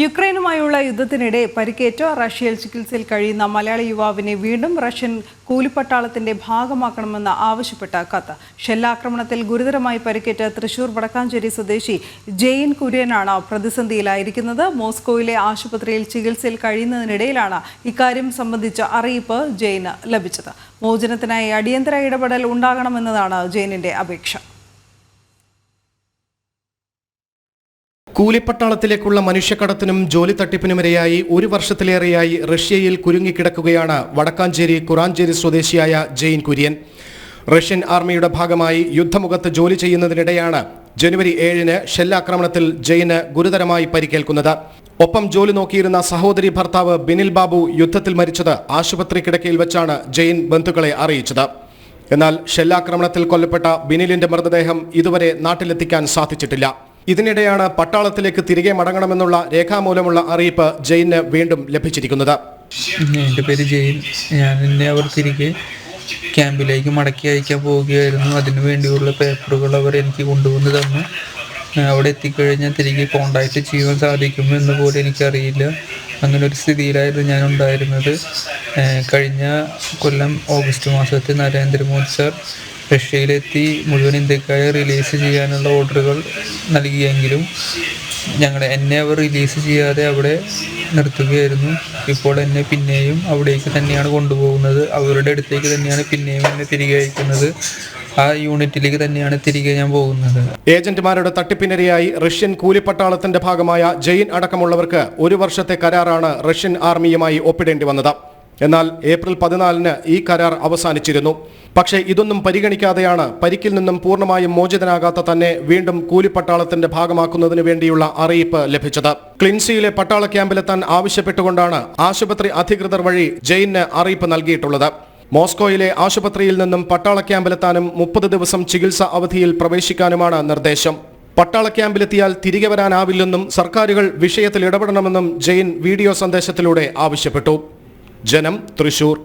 യുക്രൈനുമായുള്ള യുദ്ധത്തിനിടെ പരിക്കേറ്റ റഷ്യയിൽ ചികിത്സയിൽ കഴിയുന്ന മലയാളി യുവാവിനെ വീണ്ടും റഷ്യൻ കൂലിപ്പട്ടാളത്തിന്റെ ഭാഗമാക്കണമെന്ന് ആവശ്യപ്പെട്ട കത്ത്. ഷെല്ലാക്രമണത്തിൽ ഗുരുതരമായി പരിക്കേറ്റ തൃശൂർ വടക്കാഞ്ചേരി സ്വദേശി ജെയിൻ കുര്യനാണ് പ്രതിസന്ധിയിലായിരിക്കുന്നത്. മോസ്കോയിലെ ആശുപത്രിയിൽ ചികിത്സയിൽ കഴിയുന്നതിനിടയിലാണ് ഇക്കാര്യം സംബന്ധിച്ച അറിയിപ്പ് ജെയിന് ലഭിച്ചത്. മോചനത്തിനായി അടിയന്തര ഇടപെടൽ ഉണ്ടാകണമെന്നതാണ് ജെയിനിന്റെ അപേക്ഷ. കൂലിപ്പട്ടാളത്തിലേക്കുള്ള മനുഷ്യക്കടത്തിനും ജോലി തട്ടിപ്പിനുമിരയായി ഒരു വർഷത്തിലേറെയായി റഷ്യയിൽ കുരുങ്ങിക്കിടക്കുകയാണ് വടക്കാഞ്ചേരി കുറാഞ്ചേരി സ്വദേശിയായ ജെയിൻ കുര്യൻ. റഷ്യൻ ആർമിയുടെ ഭാഗമായി യുദ്ധമുഖത്ത് ജോലി ചെയ്യുന്നതിനിടെയാണ് ജനുവരി 7-ന് ഷെല്ലാക്രമണത്തിൽ ജെയിന് ഗുരുതരമായി പരിക്കേൽക്കുന്നത്. ഒപ്പം ജോലി നോക്കിയിരുന്ന സഹോദരി ഭർത്താവ് ബിനിൽ ബാബു യുദ്ധത്തിൽ മരിച്ചത് ആശുപത്രി കിടക്കയിൽ വെച്ചാണ് ജെയിൻ ബന്ധുക്കളെ അറിയിച്ചത്. എന്നാൽ ഷെല്ലാക്രമണത്തിൽ കൊല്ലപ്പെട്ട ബിനിലിന്റെ മൃതദേഹം ഇതുവരെ നാട്ടിലെത്തിക്കാൻ സാധിച്ചിട്ടില്ല. ഇതിനിടെയാണ് പട്ടാളത്തിലേക്ക് തിരികെ മടങ്ങണമെന്നുള്ള രേഖാമൂലമുള്ള അറിയിപ്പ് ജെയിന് വീണ്ടും ലഭിച്ചിരിക്കുന്നത്. എൻ്റെ പേര് ജെയിൻ. എന്നെ അവർ തിരികെ ക്യാമ്പിലേക്ക് മടക്കി അയക്കാൻ പോവുകയായിരുന്നു. അതിനു വേണ്ടിയുള്ള പേപ്പറുകൾ അവർ എനിക്ക് കൊണ്ടുവന്ന് തന്നു. അവിടെ എത്തിക്കഴിഞ്ഞാൽ തിരികെ കോണ്ടാക്ട് ചെയ്യാൻ സാധിക്കുമോ എന്ന് പോലും എനിക്കറിയില്ല. അങ്ങനെ ഒരു സ്ഥിതിയിലായിരുന്നു ഞാൻ ഉണ്ടായിരുന്നത്. കഴിഞ്ഞ കൊല്ലം ഓഗസ്റ്റ് മാസത്തിൽ നരേന്ദ്രമോദി സാർ റഷ്യയിലെത്തി മുഴുവൻ ഇന്ത്യക്കാരെ റിലീസ് ചെയ്യാനുള്ള ഓർഡറുകൾ നൽകിയെങ്കിലും എന്നെ അവർ റിലീസ് ചെയ്യാതെ അവിടെ നിർത്തുകയായിരുന്നു. ഇപ്പോൾ എന്നെ പിന്നെയും അവിടേക്ക് തന്നെയാണ് കൊണ്ടുപോകുന്നത്. അവരുടെ അടുത്തേക്ക് തന്നെയാണ് പിന്നെയും എന്നെ തിരികെ അയക്കുന്നത്. ആ യൂണിറ്റിലേക്ക് തന്നെയാണ് തിരികെ ഞാൻ പോകുന്നത്. ഏജന്റുമാരുടെ തട്ടിപ്പിനിരയായി റഷ്യൻ കൂലിപ്പട്ടാളത്തിന്റെ ഭാഗമായ ജെയിൻ അടക്കമുള്ളവർക്ക് 1 വർഷത്തെ കരാറാണ് റഷ്യൻ ആർമിയുമായി ഒപ്പിടേണ്ടി വന്നത്. എന്നാൽ ഏപ്രിൽ 14-ന് ഈ കരാർ അവസാനിച്ചിരുന്നു. പക്ഷേ ഇതൊന്നും പരിഗണിക്കാതെയാണ് പരിക്കിൽ നിന്നും പൂർണ്ണമായും മോചിതനാകാത്ത തന്നെ വീണ്ടും കൂലിപ്പട്ടാളത്തിന്റെ ഭാഗമാക്കുന്നതിന് വേണ്ടിയുള്ള അറിയിപ്പ് ലഭിച്ചത്. ക്ലിൻസിയിലെ പട്ടാള ക്യാമ്പിലെത്താൻ ആവശ്യപ്പെട്ടുകൊണ്ടാണ് ആശുപത്രി അധികൃതർ വഴി ജെയിന് അറിയിപ്പ് നൽകിയിട്ടുള്ളത്. മോസ്കോയിലെ ആശുപത്രിയിൽ നിന്നും പട്ടാള ക്യാമ്പിലെത്താനും 30 ദിവസം ചികിത്സ അവധിയിൽ പ്രവേശിക്കാനുമാണ് നിർദ്ദേശം. പട്ടാള ക്യാമ്പിലെത്തിയാൽ തിരികെ വരാനാവില്ലെന്നും സർക്കാരുകൾ വിഷയത്തിൽ ഇടപെടണമെന്നും ജെയിൻ വീഡിയോ സന്ദേശത്തിലൂടെ ആവശ്യപ്പെട്ടു. ജനം, തൃശൂർ.